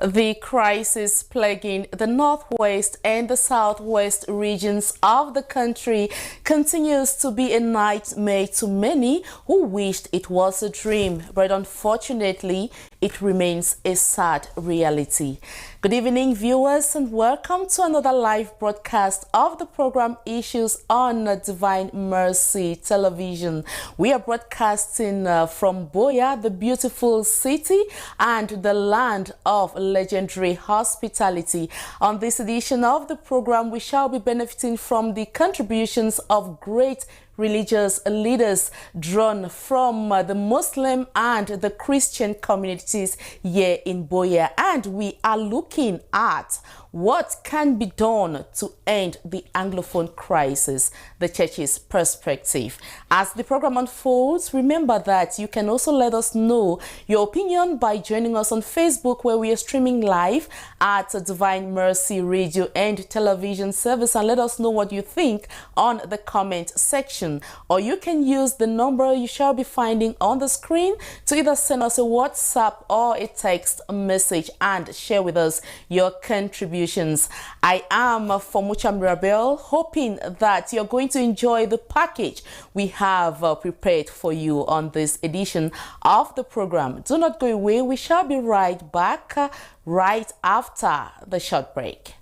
The crisis plaguing the northwest and the southwest regions of the country continues to be a nightmare to many who wished it was a dream, but unfortunately, it remains a sad reality. Good evening, viewers, and welcome to another live broadcast of the program Issues on Divine Mercy Television. We are broadcasting from Boya, the beautiful city and the land of legendary hospitality. On this edition of the program, we shall be benefiting from the contributions of great religious leaders drawn from the Muslim and the Christian communities here in Boya, and we are looking at what can be done to end the Anglophone crisis, the church's perspective. As the program unfolds, remember that you can also let us know your opinion by joining us on Facebook, where we are streaming live at Divine Mercy Radio and Television Service, and let us know what you think on the comment section. Or you can use the number you shall be finding on the screen to either send us a WhatsApp or a text message and share with us your contributions. I am FOMUCHA MIRABELLE, hoping that you're going to enjoy the package we have prepared for you on this edition of the program. Do not go away. We shall be right back right after the short break.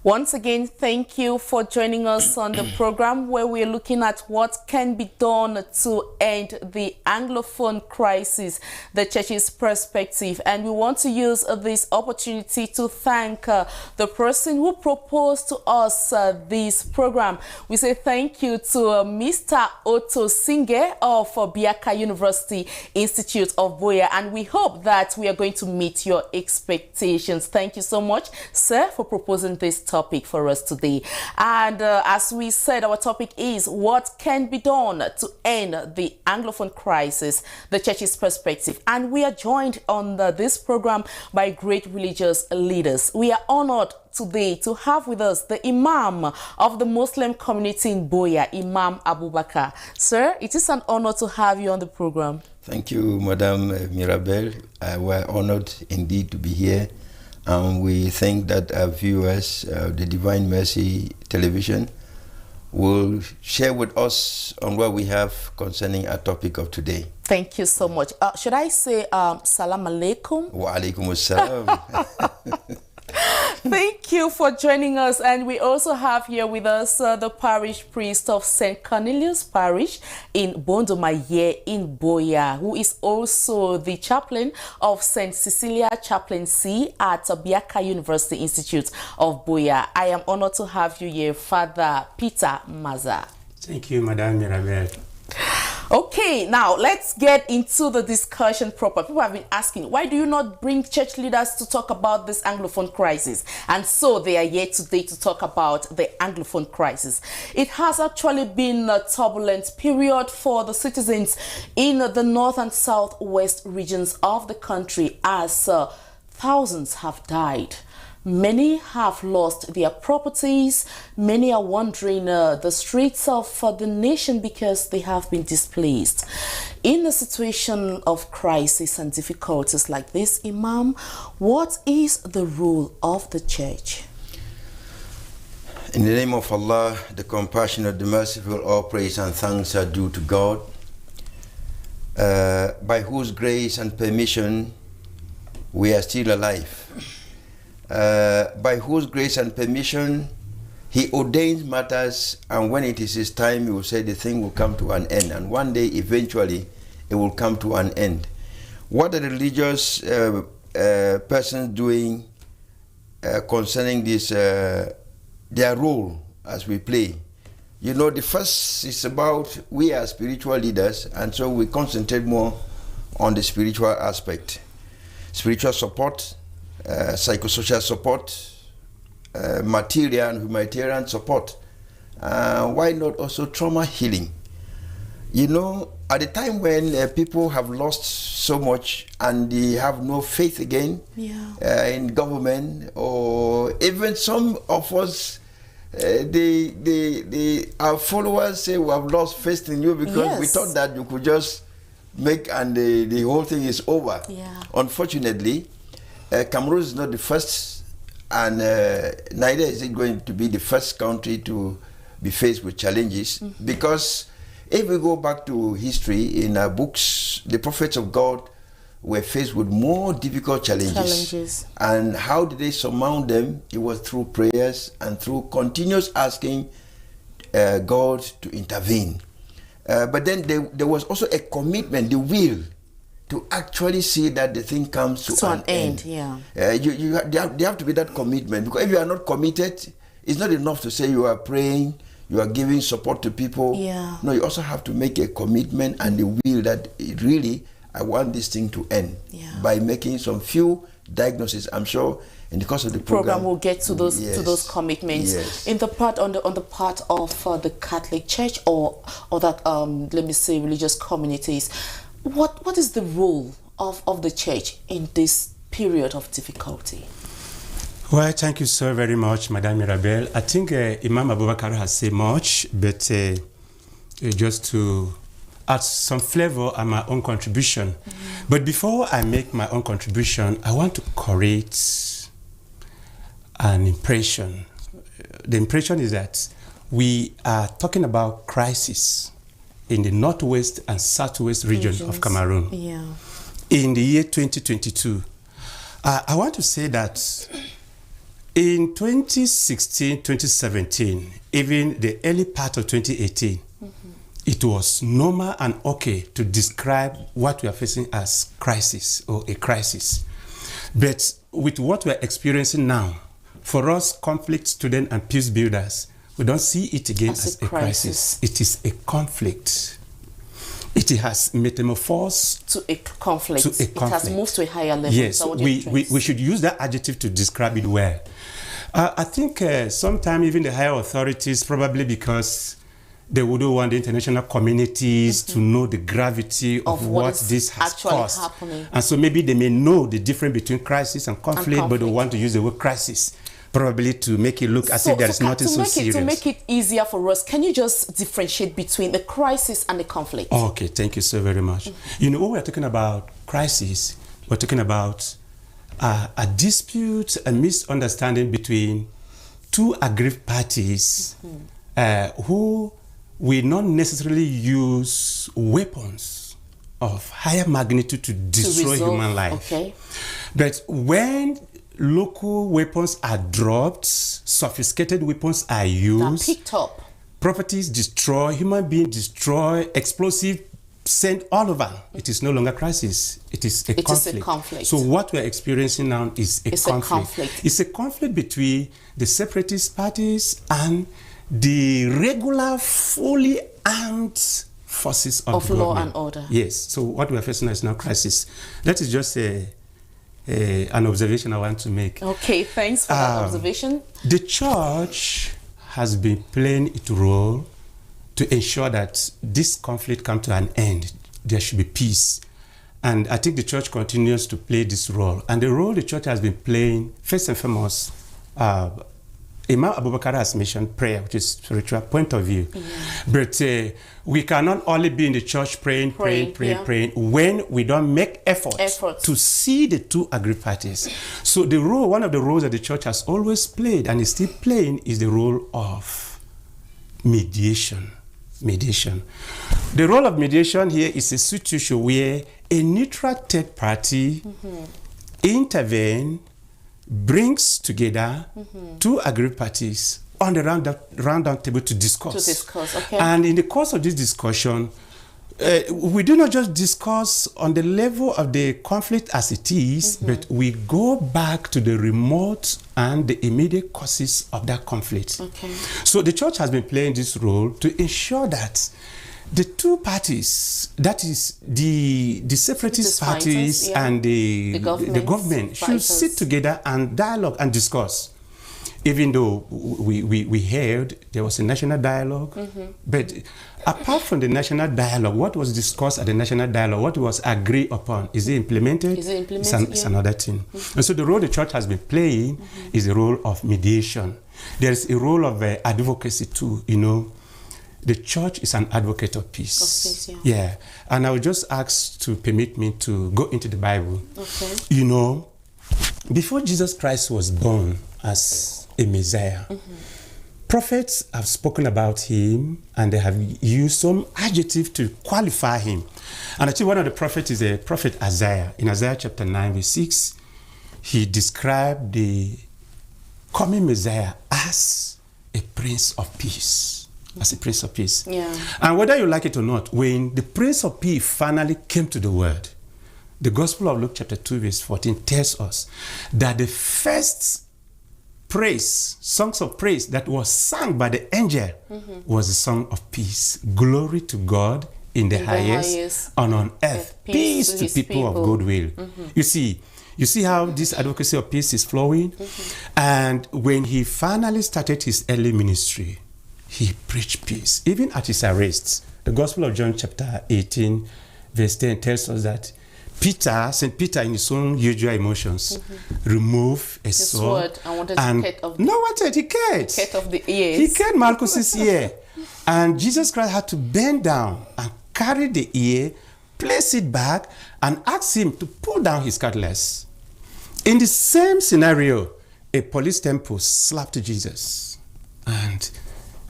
Once again, thank you for joining us on the program, where we're looking at what can be done to end the Anglophone crisis, the church's perspective. And we want to use this opportunity to thank the person who proposed to us this program. We say thank you to Mr. Otto Singe of Biaka University Institute of Boya, and we hope that we are going to meet your expectations. Thank you so much, sir, for proposing this topic for us today. And as we said, our topic is what can be done to end the Anglophone crisis, the church's perspective. And we are joined on this program by great religious leaders. We are honored today to have with us the Imam of the Muslim community in Boya, Imam Abubakar. Sir, it is an honor to have you on the program. Thank you, Madam Mirabelle. We're honored indeed to be here. We think that our viewers, the Divine Mercy Television, will share with us on what we have concerning our topic of today. Thank you so much. Should I say salam alaikum? Wa alaikum assalam. Thank you for joining us. And we also have here with us the parish priest of St. Cornelius Parish in Bondomaye in Boya, who is also the chaplain of St. Cecilia Chaplaincy at Biaka University Institute of Boya. I am honored to have you here, Father Peter Maza. Thank you, Madame Mirabelle. Okay, now let's get into the discussion proper. People have been asking, why do you not bring church leaders to talk about this Anglophone crisis? And so they are here today to talk about the Anglophone crisis. It has actually been a turbulent period for the citizens in the north and southwest regions of the country, as thousands have died. Many have lost their properties. Many are wandering the streets of the nation because they have been displaced. In a situation of crisis and difficulties like this, Imam, what is the role of the church? In the name of Allah, the compassionate, the merciful, all praise and thanks are due to God, by whose grace and permission we are still alive. By whose grace and permission he ordains matters, and when it is his time, he will say the thing will come to an end, and one day eventually it will come to an end. What are the religious persons doing concerning this, their role as we play? You know, the first is about we are spiritual leaders, and so we concentrate more on the spiritual aspect. Spiritual support, psychosocial support, material and humanitarian support. Why not also trauma healing? You know, at the time when people have lost so much and they have no faith again in government, or even some of us our followers say we have lost faith in you because we thought that you could just make and the whole thing is over. Yeah. Unfortunately, Cameroon is not the first, and neither is it going to be the first country to be faced with challenges, because if we go back to history in our books, the prophets of God were faced with more difficult challenges. And how did they surmount them? It was through prayers and through continuous asking God to intervene. But then there was also a commitment, the will, to actually see that the thing comes to an end. Yeah. There have to be that commitment, because if you are not committed, it's not enough to say you are praying, you are giving support to people. Yeah. No, you also have to make a commitment and the will that really, I want this thing to end, by making some few diagnoses. I'm sure in the course of the program we'll get to those commitments. Yes. In the part on the part of the Catholic Church or that let me say religious communities, what is the role of the church in this period of difficulty? Well, thank you so very much, Madame Mirabelle. I think Imam Abubakar has said much, but just to add some flavor and my own contribution. But before I make my own contribution, I want to correct an impression. The impression is that we are talking about crisis in the northwest and southwest region of Cameroon in the year 2022. I want to say that in 2016, 2017, even the early part of 2018, it was normal and okay to describe what we are facing as crisis or a crisis. But with what we are experiencing now, for us conflict students and peace builders, we don't see it again as a crisis. It is a conflict. It has metamorphosed to a conflict. It has moved to a higher level. Yes, we should use that adjective to describe it well. I think sometimes even the higher authorities, probably because they wouldn't want the international communities to know the gravity of what this has caused. Happening. And so maybe they may know the difference between crisis and conflict, but they want to use the word crisis, probably to make it look as if there is nothing so serious. To make it easier for us, can you just differentiate between the crisis and the conflict? Okay, thank you so very much. You know, when we're talking about crisis, we're talking about a dispute, a misunderstanding between two aggrieved parties who will not necessarily use weapons of higher magnitude to destroy human life. Okay. But when local weapons are dropped, sophisticated weapons are used, they're picked up, properties destroyed, human beings destroyed, explosive sent all over, it is no longer crisis. It is a conflict. So what we're experiencing now is a conflict. It's a conflict between the separatist parties and the regular, fully armed forces of the law government. And order. Yes. So what we're facing now is now crisis. That is just an observation I want to make. Okay, thanks for that observation. The church has been playing its role to ensure that this conflict comes to an end. There should be peace. And I think the church continues to play this role. And the role the church has been playing, first and foremost, Imam Abubakar has mentioned prayer, which is spiritual point of view. But we cannot only be in the church praying when we don't make efforts to see the two aggrieved parties. So the role, one of the roles that the church has always played and is still playing, is the role of mediation. The role of mediation here is a situation where a neutral third party intervenes, brings together two aggrieved parties on the round table to discuss. Okay. And in the course of this discussion, we do not just discuss on the level of the conflict as it is, but we go back to the remote and the immediate causes of that conflict. Okay. So the church has been playing this role to ensure that the two parties, that is the separatist parties and the government should sit together and dialogue and discuss. Even though we heard there was a national dialogue, but apart from the national dialogue, what was discussed at the national dialogue, what was agreed upon, is it implemented? It's another thing. And so the role the church has been playing is the role of mediation. There's a role of advocacy too, you know. The church is an advocate of peace. Of peace, yeah. And I would just ask to permit me to go into the Bible. Okay. You know, before Jesus Christ was born as a Messiah, prophets have spoken about him and they have used some adjective to qualify him. And I think one of the prophets is a prophet Isaiah. In Isaiah chapter 9, verse 6, he described the coming Messiah as a prince of peace. As a prince of peace. Yeah. And whether you like it or not, when the prince of peace finally came to the world, the Gospel of Luke chapter 2 verse 14 tells us that the first praise, songs of praise that was sung by the angel was the song of peace. Glory to God in the highest, and on earth peace to people of goodwill. You see how this advocacy of peace is flowing? And when he finally started his early ministry, he preached peace. Even at his arrest, the Gospel of John chapter 18 verse 10 tells us that St. Peter, in his own usual emotions, removed a sword and wanted to cut off he cut. Cut off the ears. He cut Malchus's ear. And Jesus Christ had to bend down and carry the ear, place it back, and ask him to pull down his cutlass. In the same scenario, a police temple slapped Jesus. And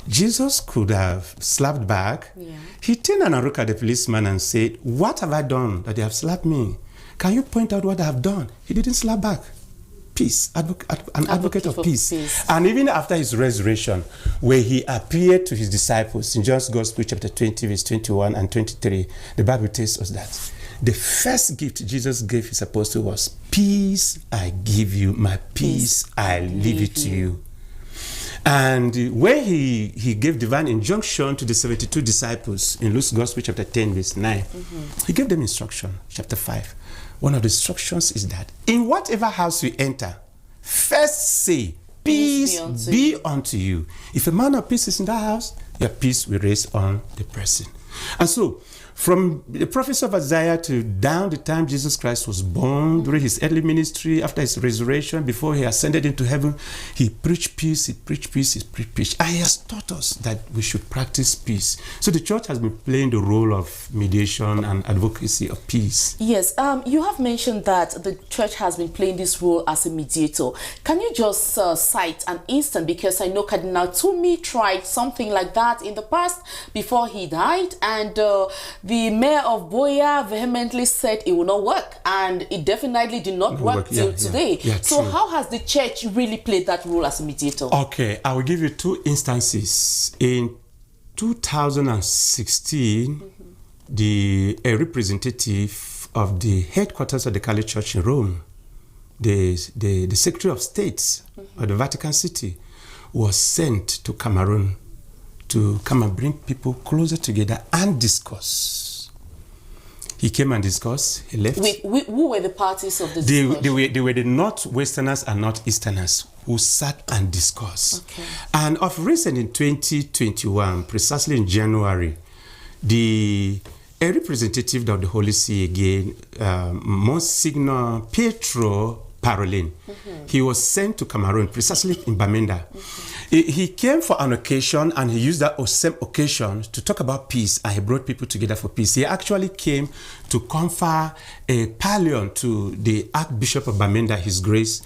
Jesus could have slapped back. Yeah. He turned and looked at the policeman and said, "What have I done that they have slapped me? Can you point out what I have done?" He didn't slap back. Peace, an advocate of peace. And even after his resurrection, where he appeared to his disciples in John's Gospel chapter 20, verse 21 and 23, the Bible tells us that the first gift Jesus gave his apostles was, "Peace I give you, my peace I leave it to you." And when he gave divine injunction to the 72 disciples in Luke's Gospel chapter 10 verse 9, he gave them instruction, chapter 5. One of the instructions is that in whatever house you enter, first say, "Peace be unto you." If a man of peace is in that house, your peace will rest on the person. And so, from the prophecy of Isaiah to down the time Jesus Christ was born, during his early ministry, after his resurrection, before he ascended into heaven, he preached peace, he preached peace, he preached peace. And he has taught us that we should practice peace. So the church has been playing the role of mediation and advocacy of peace. Yes, you have mentioned that the church has been playing this role as a mediator. Can you just cite an instant? Because I know Cardinal Toomey tried something like that in the past before he died, and the mayor of Boya vehemently said it will not work, and it definitely did not work till today. So how has the church really played that role as a mediator? Okay, I will give you two instances. In 2016, a representative of the headquarters of the Catholic Church in Rome, the Secretary of State of the Vatican City, was sent to Cameroon to come and bring people closer together and discuss. He came and discussed. He left. Who were the parties of the discussion? They were the Northwesterners and Northeasterners who sat and discussed. Okay. And of recent, in 2021, precisely in January, a representative of the Holy See again, Monsignor Pietro Parolin, he was sent to Cameroon, precisely in Bamenda. He came for an occasion, and he used that same occasion to talk about peace, and he brought people together for peace. He actually came to confer a pallion to the Archbishop of Bamenda, His Grace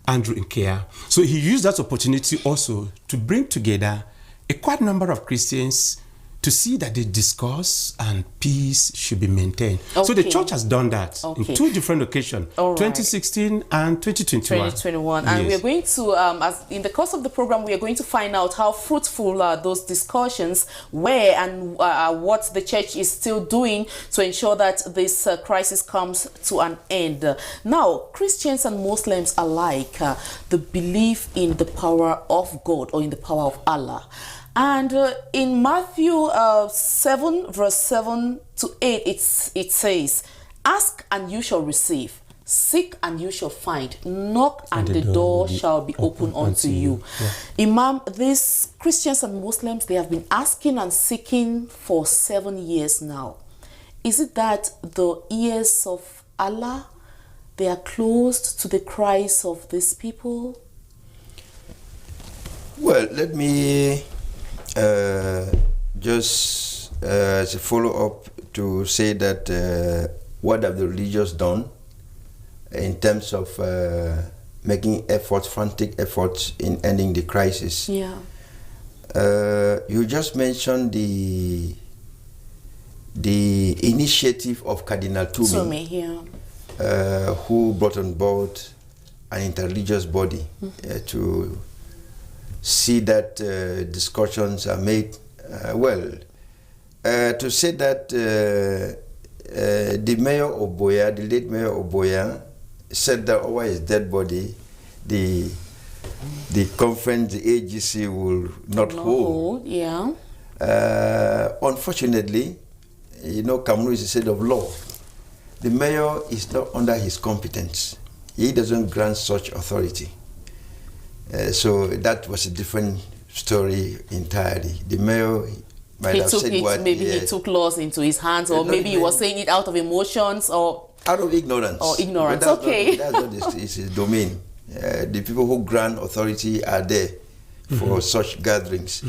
Andrew Nkea. So he used that opportunity also to bring together a quite number of Christians to see that they discuss and peace should be maintained. So the church has done that in two different occasions, 2016 and 2021. 2021. And we are going to, as in the course of the program, we are going to find out how fruitful those discussions were, and what the church is still doing to ensure that this crisis comes to an end. Now, Christians and Muslims alike, the belief in the power of God or in the power of Allah. And in Matthew 7, verse 7 to 8, it says, "Ask and you shall receive, seek and you shall find, knock and the door shall be opened unto you." Imam, these Christians and Muslims, they have been asking and seeking for 7 years now. Is it that the ears of Allah, they are closed to the cries of these people? Well, let me just as a follow-up to say that what have the religious done in terms of making efforts, frantic efforts in ending the crisis. Yeah. You just mentioned the initiative of Cardinal Tumi, yeah. who brought on board an interreligious body to see that discussions are made. To say that the mayor of Boya, the late mayor of Boya, said that over his dead body, the conference, the AGC will not hold. Yeah. Unfortunately, you know, Cameroon is a state of law. The mayor is not under his competence. He doesn't grant such authority. So that was a different story entirely. The mayor might have said what... Maybe he took laws into his hands, or maybe he was saying it out of emotions, or... Out of ignorance. Or ignorance, that's okay. That's not his domain. The people who grant authority are there for such gatherings.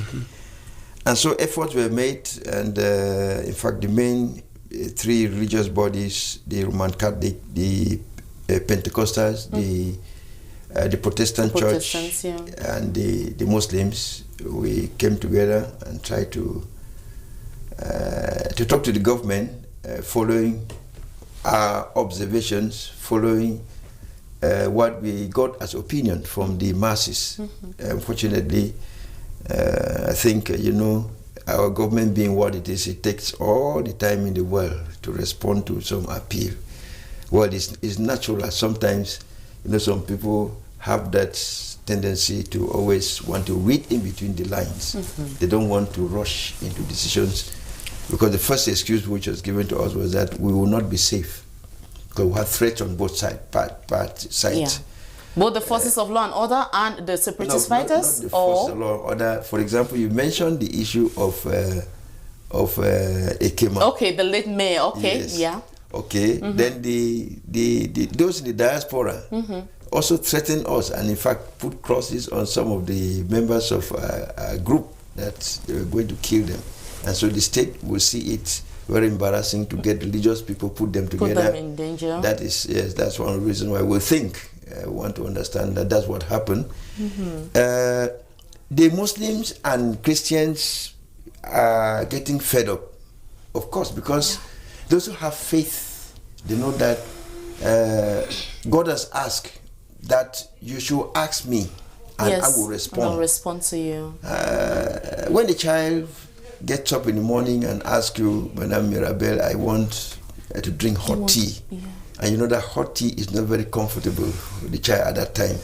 And so efforts were made, and in fact the main three religious bodies, the Roman Catholic, the Pentecostals, the Protestant church, and the Muslims, we came together and tried to talk to the government, following our observations, following what we got as opinion from the masses. Unfortunately, I think, you know, our government being what it is, it takes all the time in the world to respond to some appeal. Well, it's natural. Sometimes, you know, some people have that tendency to always want to read in between the lines. They don't want to rush into decisions, because the first excuse which was given to us was that we will not be safe because we have threats on both sides. Yeah. Both the forces of law and order and the separatist fighters? Not the forces of law and order. For example, you mentioned the issue of Ekema. Okay, the late mayor. Okay, yes. Yeah. Okay, then those in the diaspora also threatened us, and in fact put crosses on some of the members of a group that they were going to kill them. And so the state will see it very embarrassing to get religious people, put them together. Put them in danger. That is, yes, that's one reason why we think, want to understand that that's what happened. The Muslims and Christians are getting fed up, of course, because those who have faith, they know that God has asked that you should ask me, and I will respond. And I'll respond to you. When the child gets up in the morning and asks you, Madame Mirabelle, I want to drink hot tea. And you know that hot tea is not very comfortable for the child at that time.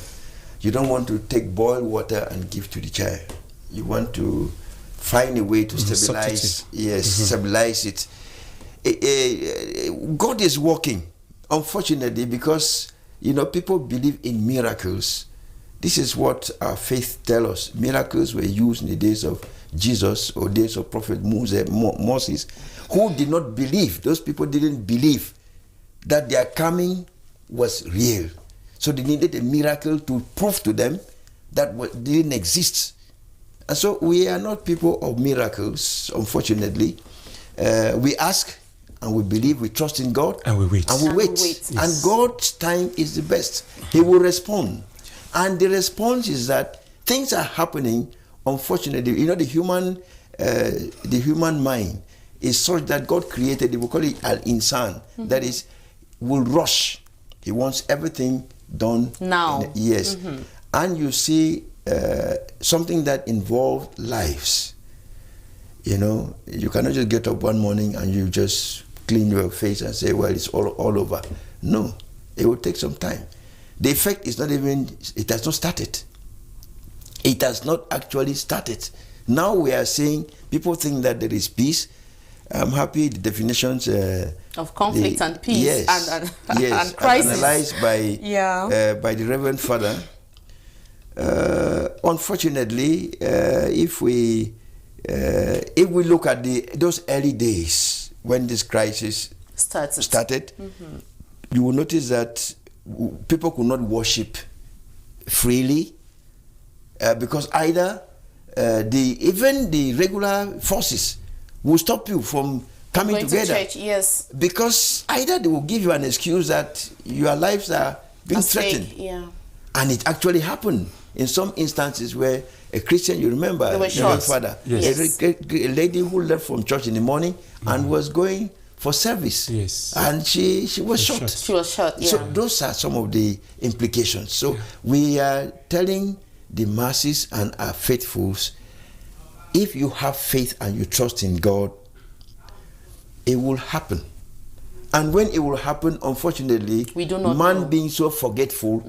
You don't want to take boiled water and give to the child. You want to find a way to stabilize, stabilize it. God is working, unfortunately, because, you know, people believe in miracles. This is what our faith tells us. Miracles were used in the days of Jesus or days of Prophet Moses, who did not believe. Those people didn't believe that their coming was real. So they needed a miracle to prove to them that what didn't exist. And so we are not people of miracles, unfortunately. We ask and we believe, we trust in God. And we wait. And we wait. Yes. And God's time is the best. He will respond. And the response is that things are happening. Unfortunately, you know, the human mind is such that God created, we call it al-insan, that is, will rush. He wants everything done now. Yes. And you see something that involves lives. You know, you cannot just get up one morning and you just clean your face and say, well, it's all over. No, it will take some time. The effect is not even, it has not started. It has not actually started. Now we are saying, people think that there is peace. I'm happy the definitions of conflict and peace and crisis analyzed by the Reverend Father. Unfortunately, if we look at those early days when this crisis started, you will notice that people could not worship freely. because either even the regular forces will stop you from coming Going together. to church, yes. Because either they will give you an excuse that your lives are being threatened. Yeah. And it actually happened in some instances where a Christian, you remember, They were shot. father, Yes. a lady who left from church in the morning and was going for service. Yes. And she was shot. She was shot, yeah. So those are some of the implications. So we are telling the masses and our faithfuls, if you have faith and you trust in God, it will happen. And when it will happen, unfortunately, we do not man know. being so forgetful,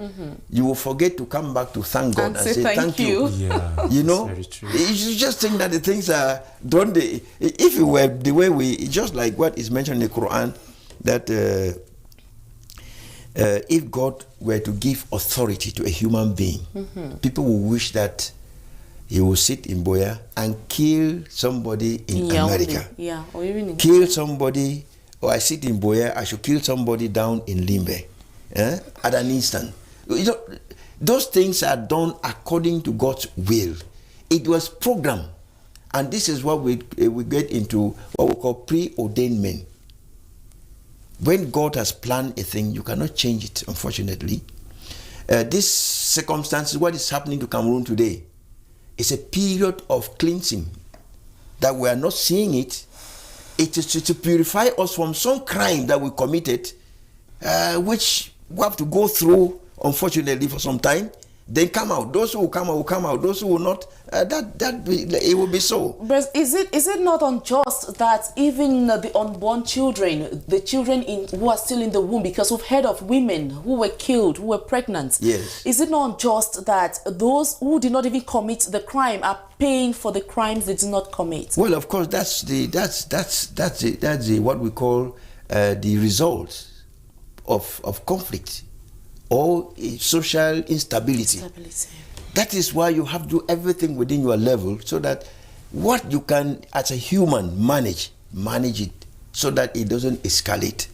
you will forget to come back to thank God and say thank you. Yeah, You know, that's very true. you just think that the things are done. If it were the way just like what is mentioned in the Quran, that if God were to give authority to a human being, people will wish that he will sit in Boya and kill somebody in America. Yeah, or even in Kill somebody, or I sit in Boya, I should kill somebody down in Limbe at an instant. You know, those things are done according to God's will. It was programmed. And this is what we get into what we call preordained men. When God has planned a thing, you cannot change it, unfortunately. This circumstance, what is happening to Cameroon today, is a period of cleansing that we are not seeing it. It is to purify us from some crime that we committed, which we have to go through, unfortunately, for some time. Then come out. Those who will come out will come out. Those who will not, it will be so. But is it not unjust that even the unborn children, the children who are still in the womb, because we've heard of women who were killed, who were pregnant. Yes. Is it not unjust that those who did not even commit the crime are paying for the crimes they did not commit? Well, of course, that's what we call the result of conflict or social instability. That is why you have to do everything within your level so that what you can, as a human, manage it so that it doesn't escalate.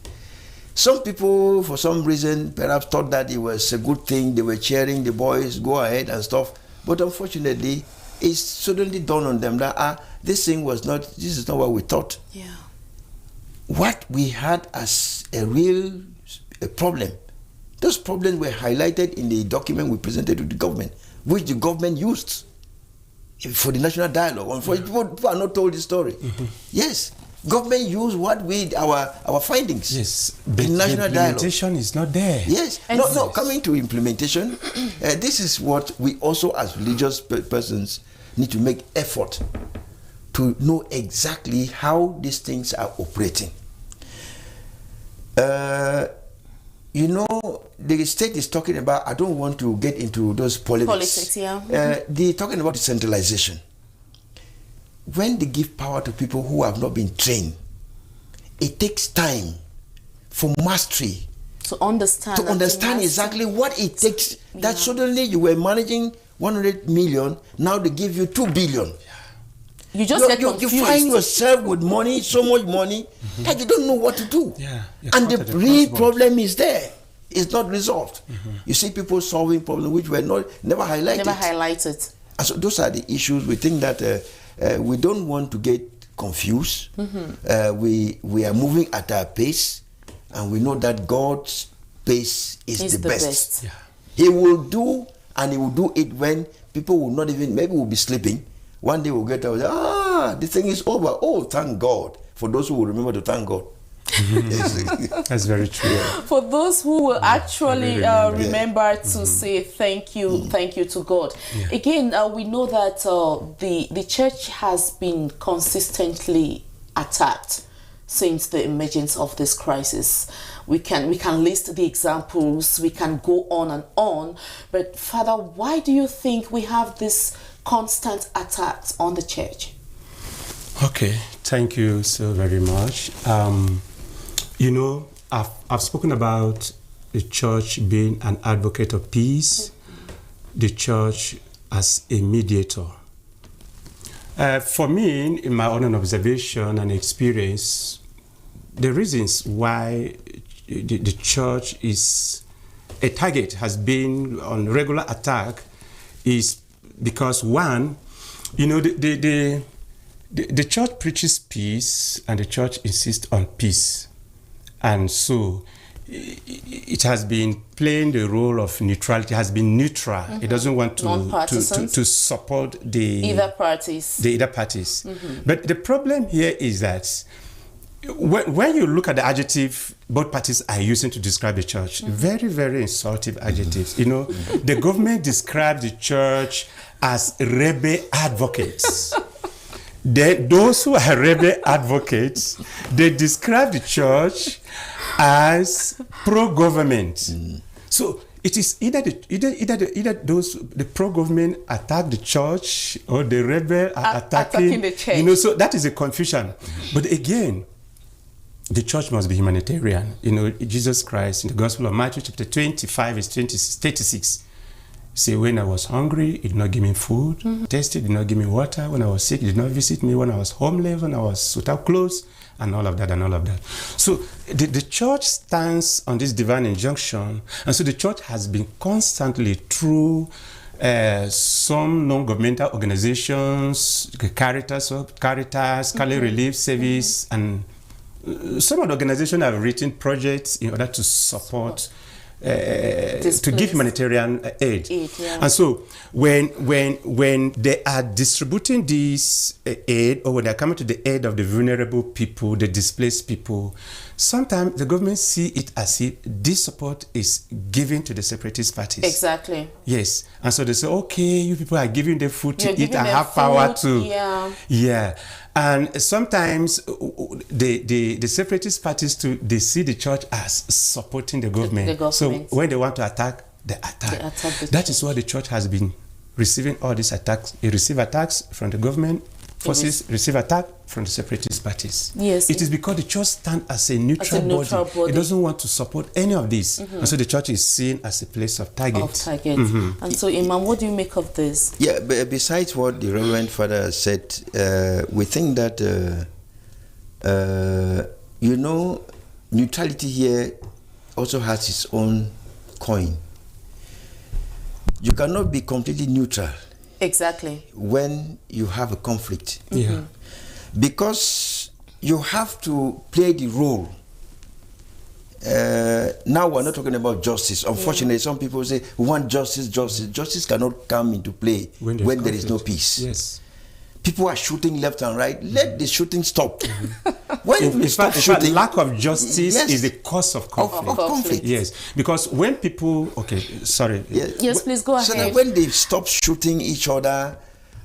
Some people, for some reason, perhaps thought that it was a good thing. They were cheering the boys, go ahead and stuff. But unfortunately, it's suddenly dawned on them that this is not what we thought. Yeah. What we had as a real problem, those problems were highlighted in the document we presented to the government, which the government used for the national dialogue. Unfortunately, people are not told the story. Yes, government used our findings. Yes, but in national the implementation is not there. Yes, no. Coming to implementation, this is what we also, as religious persons, need to make effort to know exactly how these things are operating. You know, the state is talking about, I don't want to get into those politics. Yeah. They're talking about decentralization. When they give power to people who have not been trained, it takes time for mastery. To understand exactly what it takes. That suddenly you were managing 100 million, now they give you 2 billion. You just get confused. You find yourself with money, so much money, that you don't know what to do. Yeah, and the real problem is there. It's not resolved. You see people solving problems which were never highlighted. And so those are the issues. We think that we don't want to get confused. We are moving at our pace, and we know that God's pace is the best. Yeah. He will do, and he will do it when people will not even, maybe will be sleeping. One day we'll get out, this thing is over. Oh, thank God. For those who will remember to thank God. That's very true. For those who will actually remember to say thank you to God. Yeah. Again, we know that the church has been consistently attacked since the emergence of this crisis. We can list the examples, we can go on, but Father, why do you think we have this constant attacks on the church? Okay, thank you so very much. You know, I've spoken about the church being an advocate of peace, the church as a mediator. For me, in my own observation and experience, the reasons why the church is a target, has been on regular attack, is because one, you know, the church preaches peace and the church insists on peace. And so it has been playing the role of neutrality, has been neutral. It doesn't want to support the either parties. But the problem here is that when you look at the adjective both parties are using to describe the church, very, very insultive adjectives. You know, the government describes the church as rebel advocates. Then those who are rebel advocates, they describe the church as pro-government. So it is either those the pro-government attack the church or the rebel are attacking the church. You know, so that is a confusion. But again, the church must be humanitarian. You know, Jesus Christ in the Gospel of Matthew chapter 25 verse 36 say, when I was hungry, he did not give me food. Thirsty, he did not give me water. When I was sick, he did not visit me. When I was homeless, when I was without clothes, and all of that. So the church stands on this divine injunction, and so the church has been constantly through some non-governmental organizations, Caritas, Cali Relief Service, and some of the organizations have written projects in order to support to give humanitarian aid. And so when they are distributing this aid, or when they are coming to the aid of the vulnerable people, the displaced people, sometimes the government see it as if this support is given to the separatist parties. Exactly. Yes. And so they say, okay, you people are giving them food to eat and have power to. Yeah. And sometimes the separatist parties too, they see the church as supporting the government. So when they want to attack, they attack. That is why the church has been receiving all these attacks. It receives attacks from the government forces, receive attack from the separatist parties. Yes. It is because the church stands as a neutral body. It doesn't want to support any of this. And so the church is seen as a place of target. And so, Imam, what do you make of this? Yeah, but besides what the Reverend Father said, we think that, you know, neutrality here also has its own coin. You cannot be completely neutral. Exactly. When you have a conflict. Because you have to play the role. Now we're not talking about justice. Unfortunately, some people say, we want justice. Justice cannot come into play when there is no peace. Yes. People are shooting left and right. Let the shooting stop. When we stop shooting, shooting, lack of justice is the cause of conflict. Of conflict. Yes, because when people, yes, please go ahead. So that when they stop shooting each other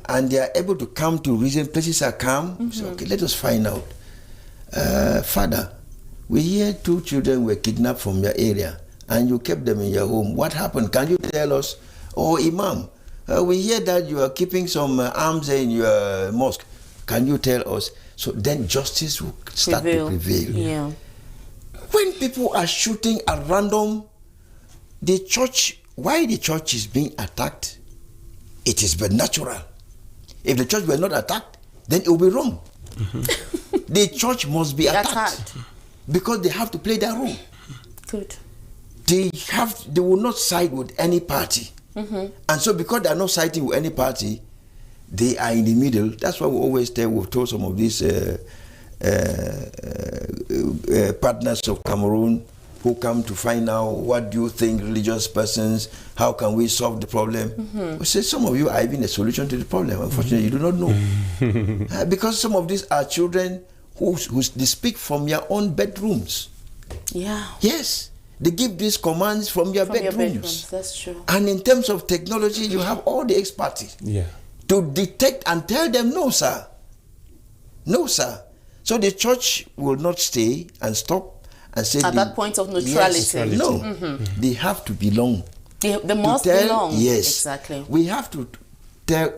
and they are able to come to reason, places are calm. So, okay, let us find out. Father, we hear 2 children were kidnapped from your area and you kept them in your home. What happened? Can you tell us? Oh, Imam, we hear that you are keeping some arms in your mosque. Can you tell us? So then justice will start to prevail. Yeah. When people are shooting at random, the church, why the church is being attacked, it is but natural. If the church were not attacked, then it will be wrong. The church must be attacked because they have to play their role. Good. They will not side with any party. And so because they are not siding with any party, they are in the middle. That's why we always tell, we've told some of these partners of Cameroon who come to find out, what do you think, religious persons, how can we solve the problem? We say some of you are even a solution to the problem. Unfortunately, you do not know. Because some of these are children who they speak from your own bedrooms. Yeah. Yes. They give these commands from your bedrooms. That's true. And in terms of technology, you have all the expertise. To detect and tell them, no, sir. No, sir. So the church will not stay and stop and say... At that point of neutrality. Yes, no. They have to belong. They must belong. Yes. Exactly. We have to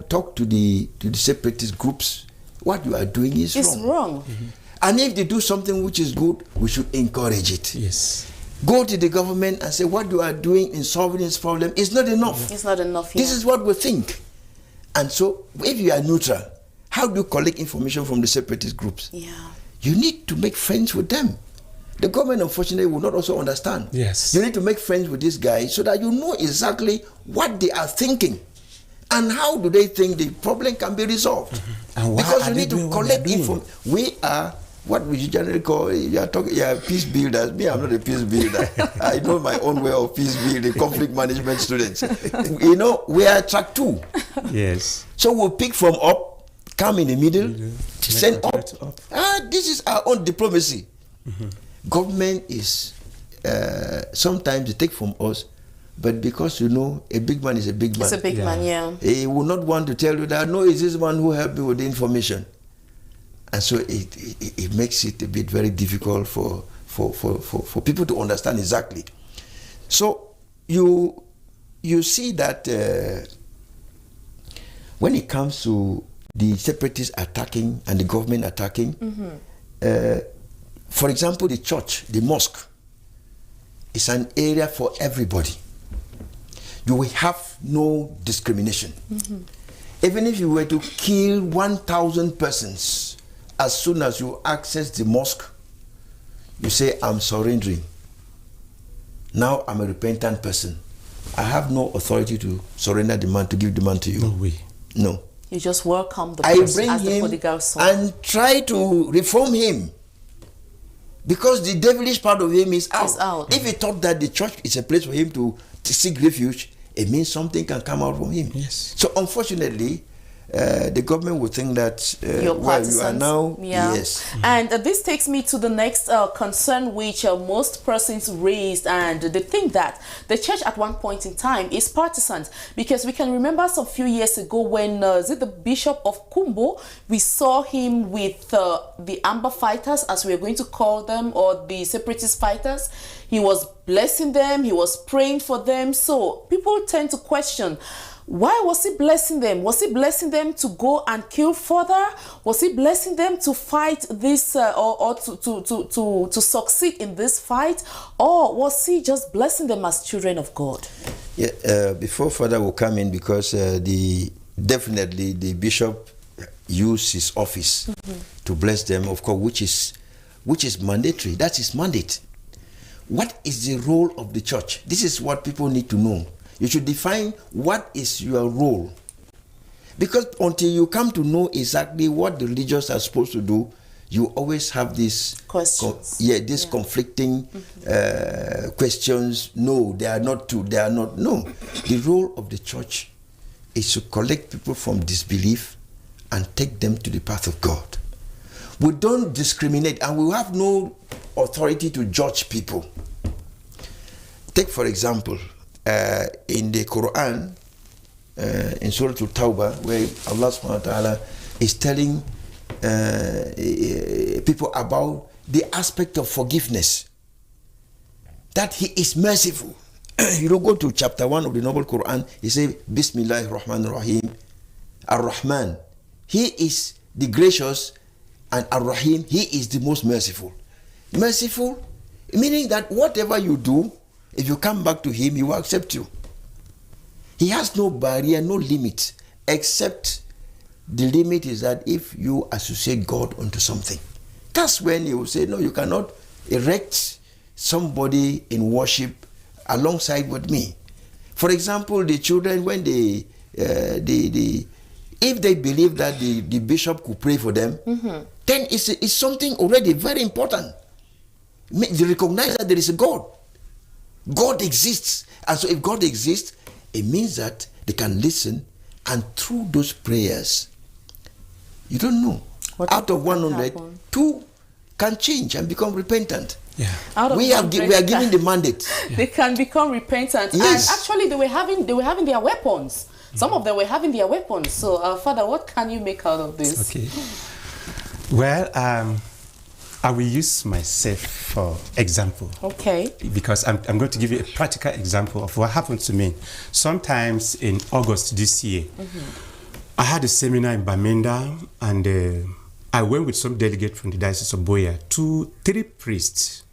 talk to the separatist groups. What you are doing is wrong. And if they do something which is good, we should encourage it. Yes. Go to the government and say, what you are doing in solving this problem is not enough. It's not enough. This is what we think. And so, if you are neutral, how do you collect information from the separatist groups? You need to make friends with them. The government, unfortunately, will not also understand. Yes. You need to make friends with these guys so that you know exactly what they are thinking. And how do they think the problem can be resolved? Because you need to collect information. We are what we generally call, peace builders. Me, I'm not a peace builder. I know my own way of peace building, conflict management students. We are track 2. Yes. So we'll pick from up, come in the middle, send up. This is our own diplomacy. Government is, sometimes they take from us, but because a big man is a big man. It's a big man, yeah. He will not want to tell you that, no, it's this one who helped me with the information. And so it makes it a bit very difficult for people to understand exactly. So you see that when it comes to the separatists attacking and the government attacking, for example, the church, the mosque, is an area for everybody. You will have no discrimination. Even if you were to kill 1,000 persons, as soon as you access the mosque, you say, I'm surrendering. Now I'm a repentant person. I have no authority to surrender the man, to give the man to you. No way. No. You just welcome the person as the I prodigal bring him son. and try to reform him. Because the devilish part of him is out. It's out. If he thought that the church is a place for him to seek refuge, it means something can come out from him. Yes. So unfortunately, the government would think that Your you are now, yes. And this takes me to the next concern which most persons raised, and they think that the church at one point in time is partisan, because we can remember some few years ago when the Bishop of Kumbo, we saw him with the Amber fighters, as we are going to call them, or the separatist fighters. He was blessing them, he was praying for them. So people tend to question, why was he blessing them? Was he blessing them to go and kill further? Was he blessing them to fight this or to succeed in this fight? Or was he just blessing them as children of God? Yeah, before Father will come in, because definitely the bishop used his office to bless them, of course, which is mandatory. That's his mandate. What is the role of the church? This is what people need to know. You should define what is your role. Because until you come to know exactly what the religious are supposed to do, you always have these questions. Conflicting questions. No, they are not two. They are not. No. The role of the church is to collect people from disbelief and take them to the path of God. We don't discriminate, and we have no authority to judge people. Take, for example, in the Quran, in Surah Al-Tawbah, where Allah subhanahu wa ta'ala is telling people about the aspect of forgiveness, that He is merciful. You don't go to chapter 1 of the Noble Quran, He says, Bismillahir Rahmanir Rahim, Ar-Rahman. He is the gracious, and Ar-Rahim, He is the most merciful. Merciful, meaning that whatever you do, if you come back to Him, He will accept you. He has no barrier, no limit, except the limit is that if you associate God unto something. That's when He will say, no, you cannot erect somebody in worship alongside with me. For example, the children, when if they believe that the bishop could pray for them, then it's something already very important. They recognize that there is a God. God exists. And so if God exists, it means that they can listen, and through those prayers, you don't know. Out of 100, 2 can change and become repentant. Yeah. We are giving the mandate. They can become repentant. Yes. And actually they were having their weapons. Some of them were having their weapons. So Father, what can you make out of this? Okay. Well, I will use myself for example. Okay. Because I'm going to give you a practical example of what happened to me. Sometimes in August this year, I had a seminar in Bamenda, and I went with some delegate from the Diocese of Boya to 3 priests.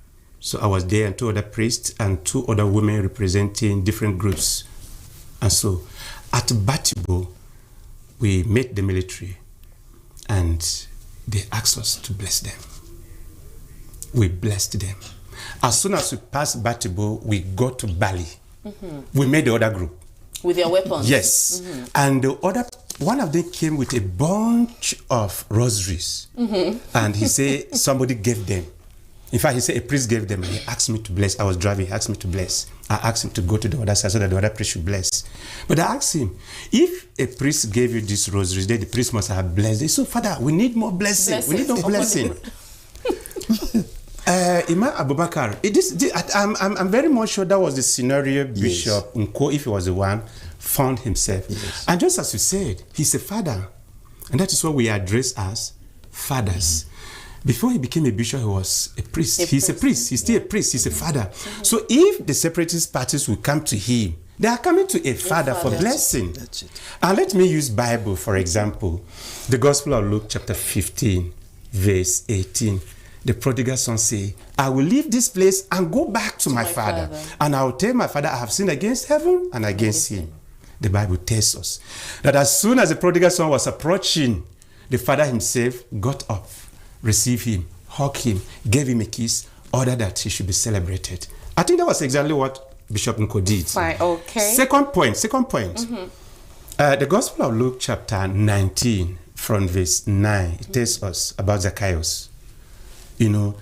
So I was there, and 2 other priests and 2 other women representing different groups. And so at Batibo, we met the military, and they asked us to bless them. We blessed them. As soon as we passed Batibo, we got to Bali. We met the other group. With their weapons. Yes. And the other, one of them came with a bunch of rosaries. And he said somebody gave them. In fact, he said a priest gave them, and he asked me to bless. I was driving, he asked me to bless. I asked him to go to the other side so that the other priest should bless. But I asked him, if a priest gave you these rosaries, then the priest must have blessed. They said, Father, we need more blessing. We need more blessing. Imam Abubakar, I'm very much sure that was the scenario Bishop Nko, if he was the one, found himself. Yes. And just as you said, he's a father. And that is what we address as fathers. Before he became a bishop, he was a priest. He's a priest. He's still a priest. He's a father. So if the separatist parties will come to him, they are coming to a father for blessing. That's it. And let me use Bible, for example. The Gospel of Luke chapter 15, verse 18. The prodigal son say, I will leave this place and go back to my father. And I will tell my father, I have sinned against heaven and against him. The Bible tells us that as soon as the prodigal son was approaching, the father himself got up, received him, hugged him, gave him a kiss, ordered that he should be celebrated. I think that was exactly what Bishop Nko did. Fine, okay. Second point. The Gospel of Luke chapter 19 from verse 9, it tells us about Zacchaeus. You know,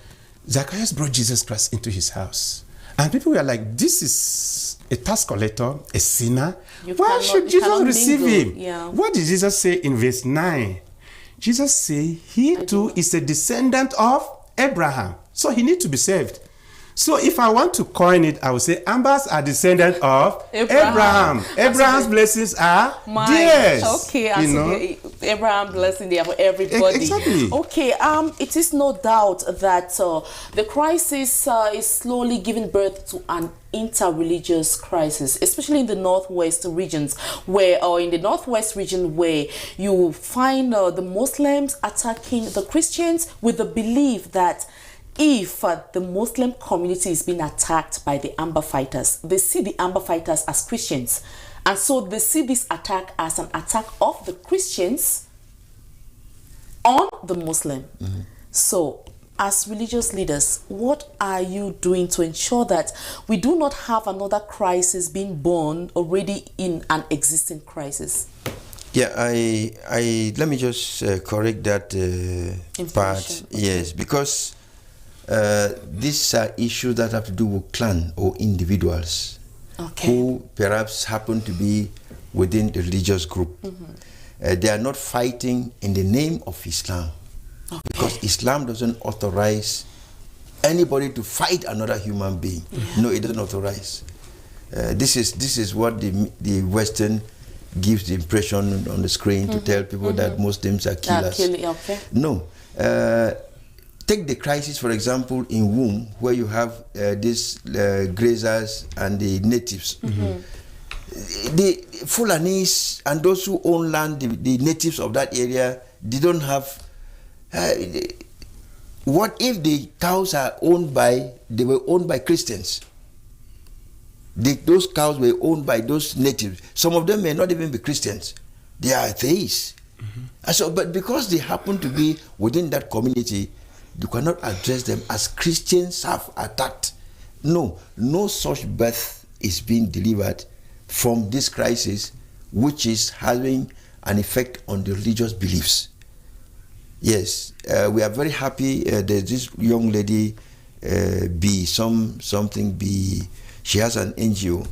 Zacchaeus brought Jesus Christ into his house. And people were like, this is a tax collector, a sinner. Why should Jesus receive him? Yeah. What did Jesus say in verse 9? Jesus said, he too is a descendant of Abraham. So he needs to be saved. So if I want to coin it, I would say, Ambers are descendant of Abraham. Abraham's blessings are theirs. Okay, Abraham blessing there for everybody. Exactly. Okay, it is no doubt that the crisis is slowly giving birth to an inter-religious crisis, especially in the northwest regions, or in the northwest region where you find the Muslims attacking the Christians with the belief that if the Muslim community is being attacked by the Amber fighters, they see the Amber fighters as Christians. And so they see this attack as an attack of the Christians on the Muslim. So, as religious leaders, what are you doing to ensure that we do not have another crisis being born already in an existing crisis? Yeah, let me just correct that part. Yes, because these are issues that have to do with clan or individuals who perhaps happen to be within the religious group. They are not fighting in the name of Islam, because Islam doesn't authorize anybody to fight another human being. No, it doesn't authorize. This is what the Western gives the impression on the screen to tell people that Muslims are killers. No. Take the crisis, for example, in Womb, where you have these grazers and the natives. The Fulanis and those who own land, the natives of that area, they don't have... what if the cows are owned by... They were owned by Christians. Those cows were owned by those natives. Some of them may not even be Christians. They are atheists. And so, but because they happen to be within that community, you cannot address them as Christians have attacked. No such birth is being delivered from this crisis, which is having an effect on the religious beliefs. Yes, we are very happy. There's this young lady, B. She has an NGO.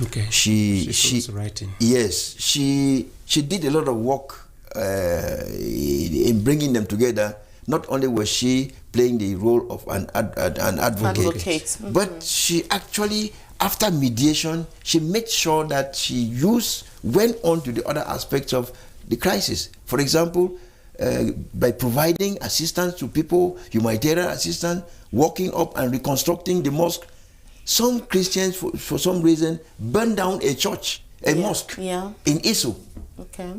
Okay. She's writing. Yes, she did a lot of work in bringing them together. Not only was she playing the role of an advocate, but she actually, after mediation, she made sure that she went on to the other aspects of the crisis. For example, by providing assistance to people, humanitarian assistance, walking up and reconstructing the mosque. Some Christians, for some reason, burned down a church, a mosque in Isu. Okay.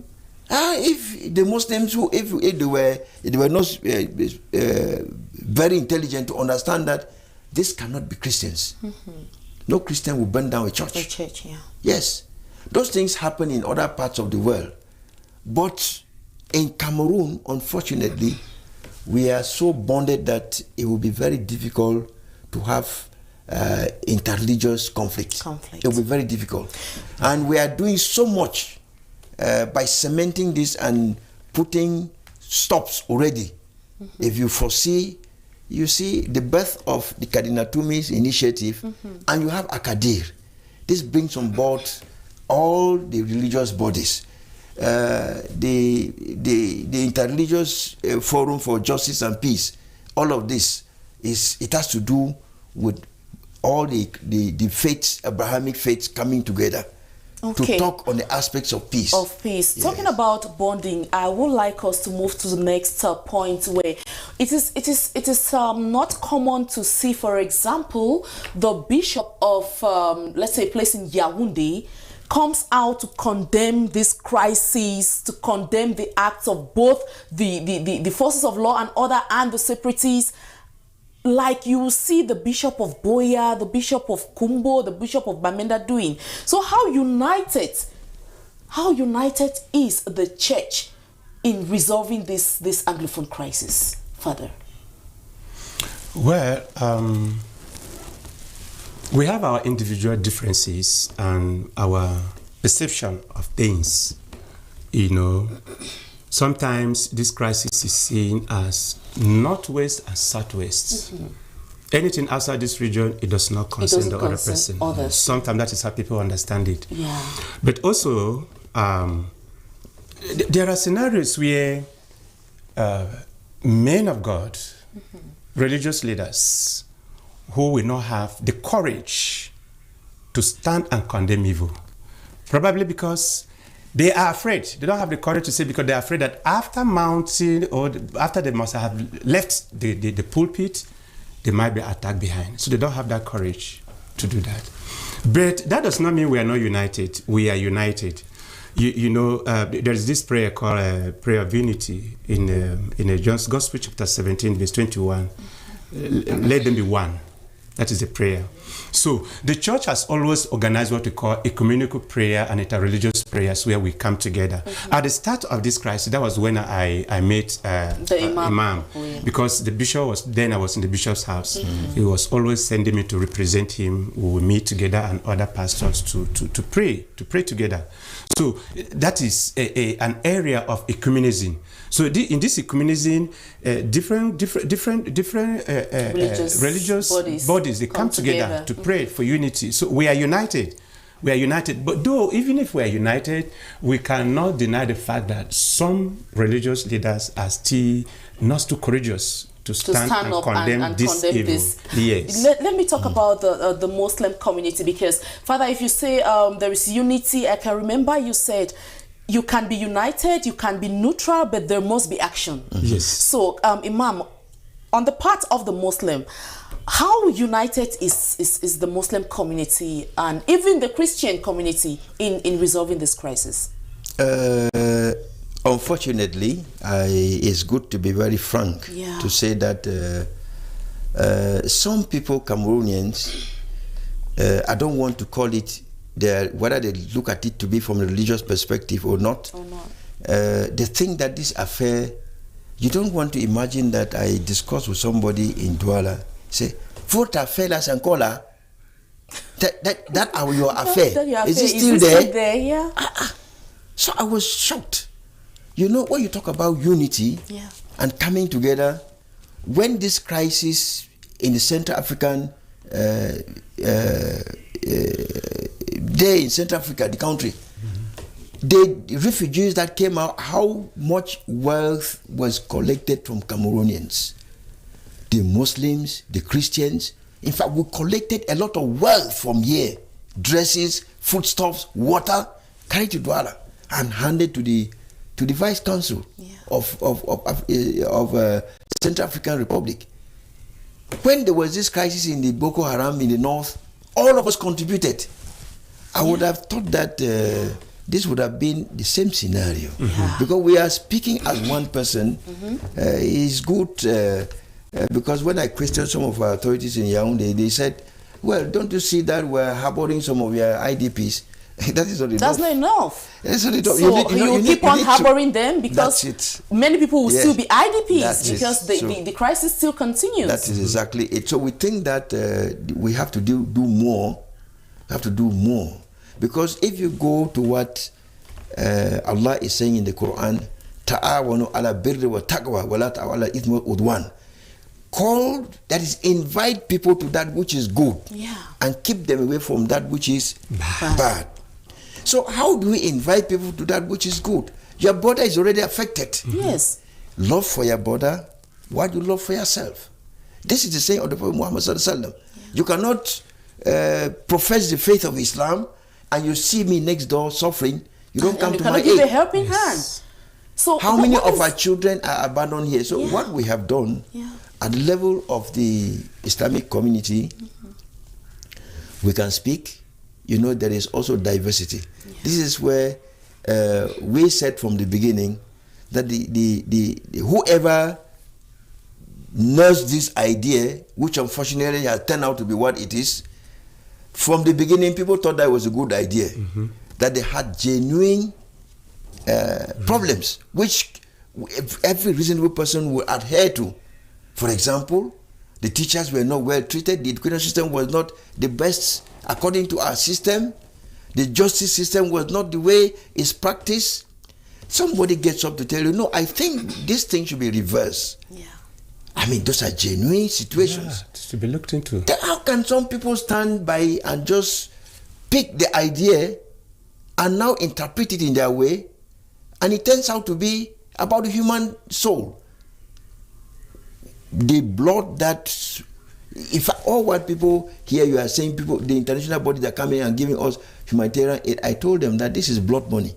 If the Muslims, if they were not very intelligent to understand that this cannot be Christians. No Christian will burn down a church. A church, yeah. Yes. Those things happen in other parts of the world. But in Cameroon, unfortunately, we are so bonded that it will be very difficult to have interreligious conflict. It will be very difficult. And we are doing so much by cementing this and putting stops already. If you foresee, you see the birth of the Cardinal Tumi's initiative, and you have Akadir. This brings on board all the religious bodies. The Interreligious Forum for Justice and Peace. All of this it has to do with all the faiths, Abrahamic faiths coming together to talk on the aspects of peace. Yes. Talking about bonding, I would like us to move to the next point where it is not common to see, for example, the bishop of let's say a place in Yaoundé comes out to condemn this crisis, to condemn the acts of both the forces of law and order and the separatists. Like you will see the Bishop of Boya, the Bishop of Kumbo, the Bishop of Bamenda doing. So how united is the church in resolving this Anglophone crisis, Father? Well, we have our individual differences and our perception of things. You know, sometimes this crisis is seen as northwest and southwest. Anything outside this region, it does not concern the other person. Sometimes that is how people understand it. Yeah. But also, there are scenarios where men of God, religious leaders, who will not have the courage to stand and condemn evil. Probably because they are afraid. They don't have the courage to say, because they are afraid that after mounting or after they must have left the pulpit, they might be attacked behind. So they don't have that courage to do that. But that does not mean we are not united. We are united. You know, there's this prayer called Prayer of Unity in John's Gospel, chapter 17, verse 21. Let them be one. That is a prayer. So the church has always organized what we call ecumenical prayer and interreligious prayers, where we come together. At the start of this crisis, that was when I met the imam. Because the bishop was, then I was in the bishop's house. He was always sending me to represent him. We would meet together and other pastors to pray together. So that is an area of ecumenism. So in this ecumenism, different religious bodies they come together to pray for unity. So we are united. We are united. But though, even if we are united, we cannot deny the fact that some religious leaders are still not too courageous to stand and condemn this evil. Yes. Let me talk about the Muslim community, because, Father, if you say there is unity, I can remember you said you can be united, you can be neutral, but there must be action. Yes. So, Imam, on the part of the Muslim, how united is the Muslim community and even the Christian community in resolving this crisis? Unfortunately, it's good to be very frank to say that some people, Cameroonians, I don't want to call it whether they look at it to be from a religious perspective or not. They think that this affair, you don't want to imagine that I discuss with somebody in Douala, say, "Votre affaire la Sankola, that are your affair. Is it still there?" Yeah. So I was shocked. You know, when you talk about unity and coming together, when this crisis in the Central African day in Central Africa, the country, the refugees that came out, how much wealth was collected from Cameroonians, the Muslims, the Christians. In fact, we collected a lot of wealth from here, dresses, foodstuffs, water, carried to Douala and handed to the Vice Council of Central African Republic. When there was this crisis in the Boko Haram in the north, all of us contributed. I would have thought that this would have been the same scenario, because we are speaking as one person. It's good because when I questioned some of our authorities in Yaoundé, they said, "Well, don't you see that we're harboring some of your IDPs?" That is not enough. That's not enough. That's not enough. So you keep on harboring them because that's it. many people will still be IDPs That's because the crisis still continues. That is exactly it. So we think that we have to do more. We have to do more. Because if you go to what Allah is saying in the Quran, ta'awanu ala birri wa taqwa wa la ta'awanu ala ithmi wa udwan. Call, that is, invite people to that which is good, and keep them away from that which is bad. So how do we invite people to that which is good? Your brother is already affected. Yes. Love for your brother what you love for yourself. This is the saying of the Prophet Muhammad sallallahu alaihi wasallam. You cannot profess the faith of Islam and you see me next door suffering. You don't come to my aid. You cannot give a helping hand. So how many of our children are abandoned here? So what we have done at the level of the Islamic community, we can speak. You know, there is also diversity. This is where we said from the beginning that the whoever nursed this idea, which unfortunately has turned out to be what it is, from the beginning people thought that was a good idea, that they had genuine problems, which every reasonable person would adhere to. For example, the teachers were not well treated, the education system was not the best according to our system, the justice system was not the way it's practiced. Somebody gets up to tell you, no, I think this thing should be reversed. I mean, those are genuine situations. To be looked into. Then how can some people stand by and just pick the idea and now interpret it in their way, and it turns out to be about the human soul? The blood that, if all what people here, you are saying people, the international body that come in and giving us humanitarian aid, I told them that this is blood money.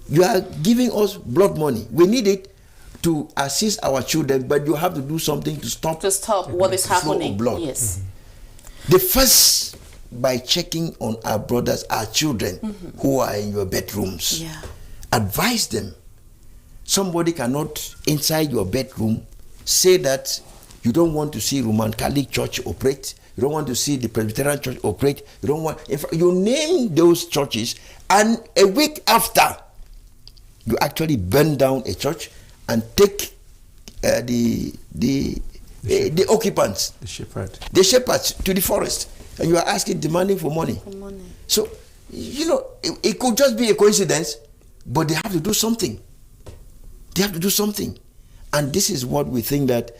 You are giving us blood money. We need it to assist our children, but you have to do something to stop what is happening. Flow of blood. Yes. The first, by checking on our brothers, our children who are in your bedrooms. Advise them. Somebody cannot, inside your bedroom, say that you don't want to see Roman Catholic Church operate, you don't want to see the Presbyterian Church operate, you don't want, in fact, you name those churches, and a week after, you actually burn down a church and take the occupants, the shepherds to the forest, and you are demanding for money. So, you know, it could just be a coincidence, but they have to do something. They have to do something. And this is what we think that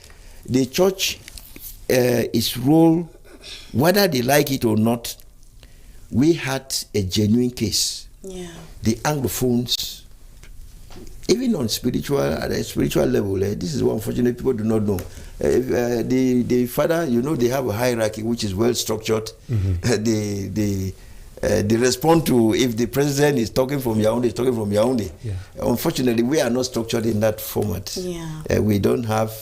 the church, its role, whether they like it or not, we had a genuine case. The Anglophones, even on at a spiritual level, this is what unfortunately people do not know. The father, you know, they have a hierarchy which is well structured. They respond to, if the president is talking from Yaoundé, he's talking from Yaoundé. Unfortunately, we are not structured in that format. We don't have,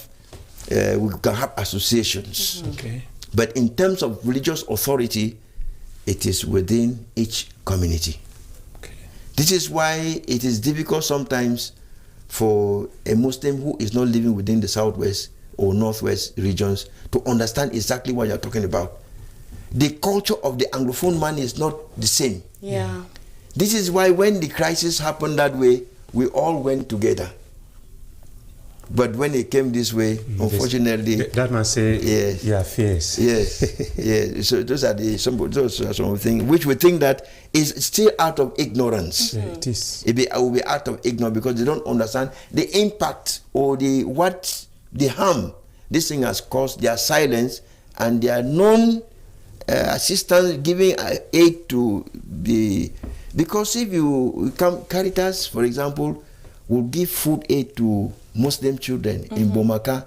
we can have associations. But in terms of religious authority, it is within each community. This is why it is difficult sometimes for a Muslim who is not living within the Southwest or Northwest regions to understand exactly what you're talking about. The culture of the Anglophone man is not the same. This is why when the crisis happened that way, we all went together. But when it came this way, unfortunately, that man say, yeah, fierce. Yes. So those are some things which we think that is still out of ignorance. It is. It will be out of ignorance because they don't understand the impact or the harm this thing has caused, their silence and their assistance giving aid to the, because if you come, Caritas, for example, will give food aid to Muslim children in Bomaka.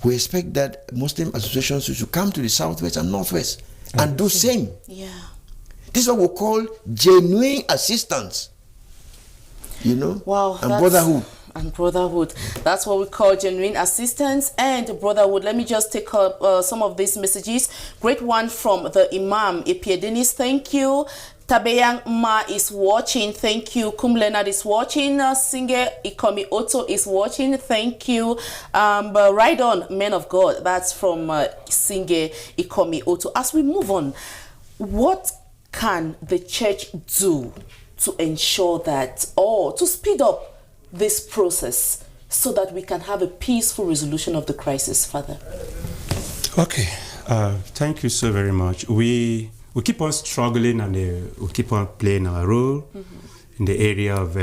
We expect that Muslim associations should come to the Southwest and Northwest and do same. This is what we call genuine assistance, you know, and brotherhood. And brotherhood. That's what we call genuine assistance and brotherhood. Let me just take up some of these messages. Great one from the Imam Epiedenis. Thank you. Tabeyang Ma is watching. Thank you. Kum Leonard is watching. Singer Ikomi Otto is watching. Thank you. But right on, men of God. That's from Singer Ikomi Otto. As we move on, what can the church do to ensure that, or to speed up this process so that we can have a peaceful resolution of the crisis, Father? Okay, thank you so very much. We keep on struggling, and we keep on playing our role in the area of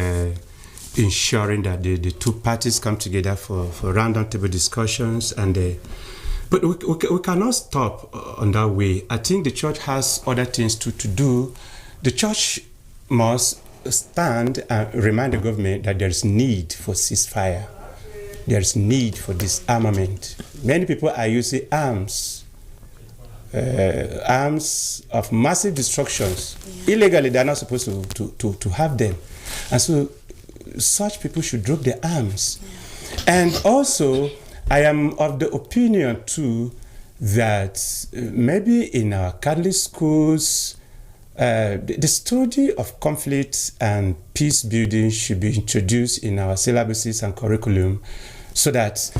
ensuring that the two parties come together for round table discussions. But we cannot stop on that way. I think the church has other things to do. The church must stand and remind the government that there is need for ceasefire. There is need for disarmament. Many people are using arms of massive destructions. Yeah. Illegally, they're not supposed to have them. And so such people should drop their arms. Yeah. And also, I am of the opinion too that maybe in our Catholic schools, the study of conflict and peace building should be introduced in our syllabuses and curriculum, so that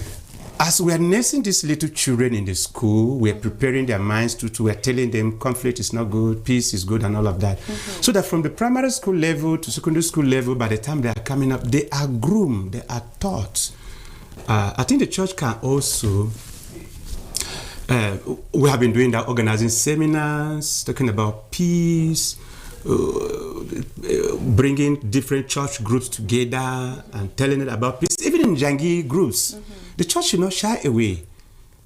as we are nursing these little children in the school, we are preparing their minds we are telling them conflict is not good, peace is good, and all of that. So that from the primary school level to secondary school level, by the time they are coming up, they are groomed, they are taught. I think the church can also, we have been doing that, organizing seminars, talking about peace, bringing different church groups together and telling it about peace, even in Njangi groups. The church should not shy away.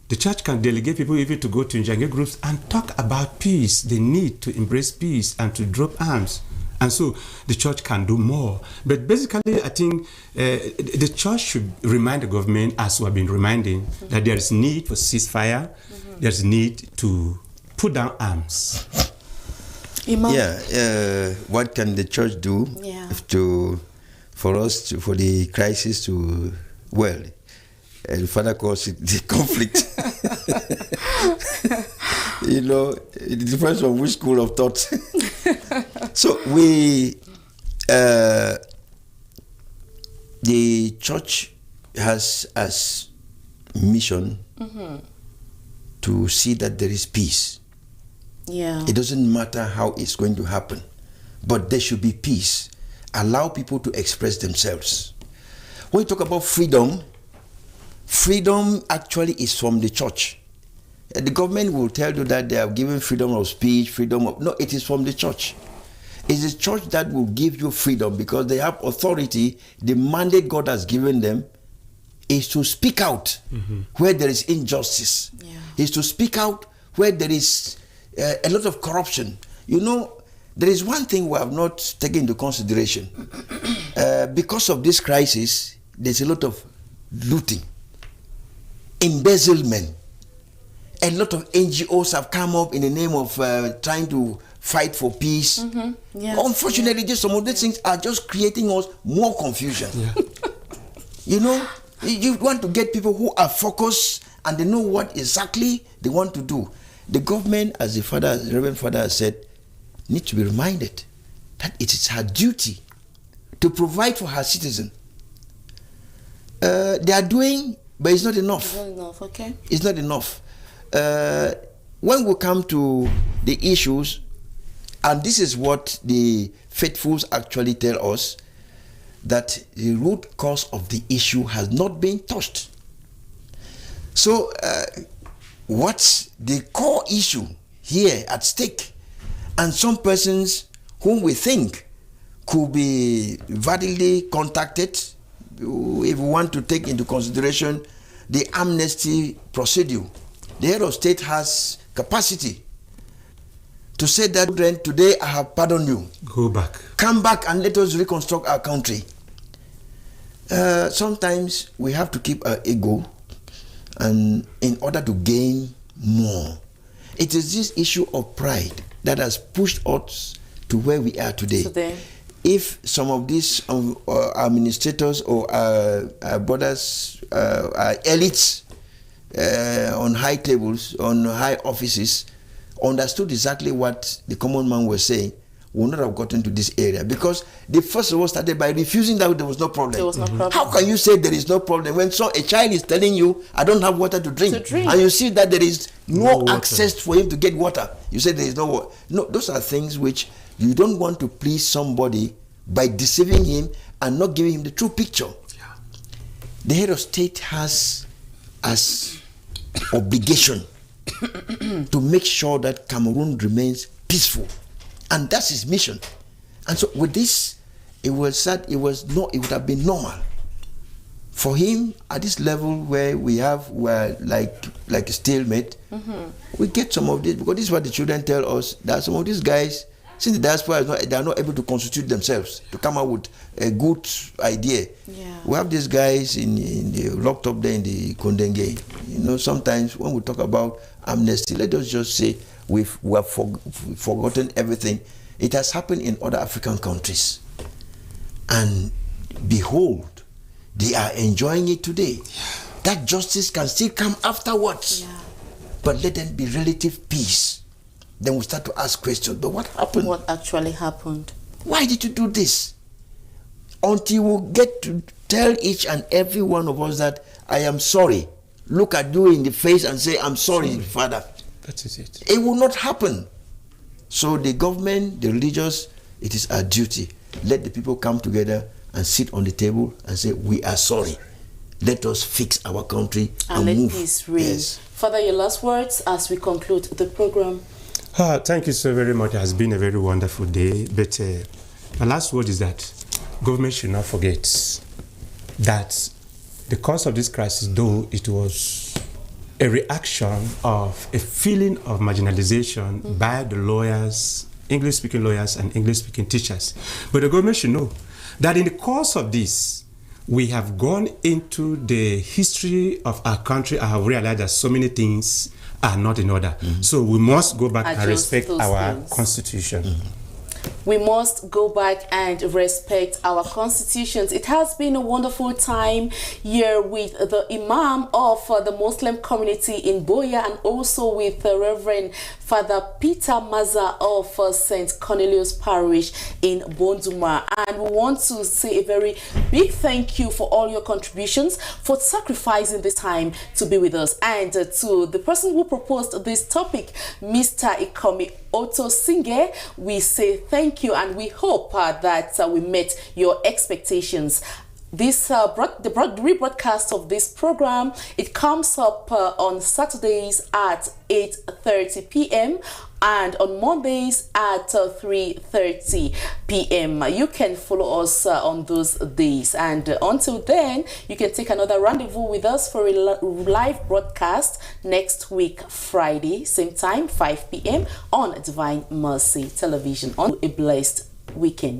The church can delegate people even to go to Njangi groups and talk about peace, the need to embrace peace and to drop arms. And so the church can do more. But basically, I think the church should remind the government, as we have been reminding, that there is need for ceasefire, there is need to put down arms. Imam? Yeah, what can the church do for the crisis to, well, the Father calls it the conflict. You know, it depends on which school of thought. So the church has as mission to see that there is peace. Yeah. It doesn't matter how it's going to happen, but there should be peace. Allow people to express themselves. When you talk about freedom, freedom actually is from the church. The government will tell you that they are given freedom of speech, no, it is from the church. It's the church that will give you freedom because they have authority. The mandate God has given them is to speak out where there is injustice. Yeah. Is to speak out where there is a lot of corruption. You know, there is one thing we have not taken into consideration. Because of this crisis, there's a lot of looting, embezzlement. A lot of NGOs have come up in the name of trying to fight for peace. Yeah. Unfortunately, just some of these things are just creating us more confusion. Yeah. You know, you want to get people who are focused and they know what exactly they want to do. The government, as the Reverend Father has said, needs to be reminded that it is her duty to provide for her citizens. They are doing, but it's not enough. It's not enough, okay. It's not enough. When we come to the issues, and this is what the faithfuls actually tell us, that the root cause of the issue has not been touched. So, what's the core issue here at stake? And some persons whom we think could be validly contacted, if we want to take into consideration the amnesty procedure. The head of state has capacity to say that today I have pardoned you. Go back. Come back and let us reconstruct our country. Sometimes we have to keep our ego and in order to gain more. It is this issue of pride that has pushed us to where we are today. If some of these administrators or our brothers, our elites on high tables, on high offices, understood exactly what the common man was saying, we would not have gotten to this area, because they first of all started by refusing that there was no problem. There was no problem. How can you say there is no problem when a child is telling you, I don't have water to drink, and you see that there is no access for him to get water? You say there is no water. No, those are things which you don't want to please somebody by deceiving him and not giving him the true picture. Yeah. The head of state has as obligation to make sure that Cameroon remains peaceful, and that's his mission. And so with this, it would have been normal for him at this level where we're like a stalemate. We get some of this, because this is what the children tell us, that some of these guys, since the diaspora they are not able to constitute themselves to come up with a good idea. Yeah. We have these guys in the locked up there in the Kondenge. You know, sometimes when we talk about amnesty, let us just say we have forgotten everything. It has happened in other African countries, and behold, they are enjoying it today. Yeah. That justice can still come afterwards. Yeah. But let them be relative peace. Then we start to ask questions. But what happened? What actually happened? Why did you do this? Until we get to tell each and every one of us that I am sorry. Look at you in the face and say, I'm sorry, Father. That is it. It will not happen. So the government, the religious, it is our duty. Let the people come together and sit on the table and say, we are sorry. Let us fix our country and let move. peace reign. Yes. Father, your last words as we conclude the program. Thank you so very much. It has been a very wonderful day. But my last word is that government should not forget that the cause of this crisis, though it was a reaction of a feeling of marginalization by the lawyers, English-speaking lawyers and English-speaking teachers. But the government should know that in the course of this, we have gone into the history of our country and have realized that so many things are not in order. So we must go back and respect our constitution. We must go back and respect our constitutions. It has been a wonderful time here with the Imam of the Muslim community in Boya, and also with Reverend Father Peter Maza of St. Cornelius Parish in Bonduma. And we want to say a very big thank you for all your contributions, for sacrificing this time to be with us. And to the person who proposed this topic, Mr. Ikomi Otto Singe, we say thank you, and we hope that we met your expectations. This the rebroadcast of this program, it comes up on Saturdays at 8:30 p.m. and on Mondays at 3:30 p.m. You can follow us on those days, and until then, you can take another rendezvous with us for a live broadcast next week, Friday, same time, 5 p.m. on Divine Mercy Television. On a blessed weekend.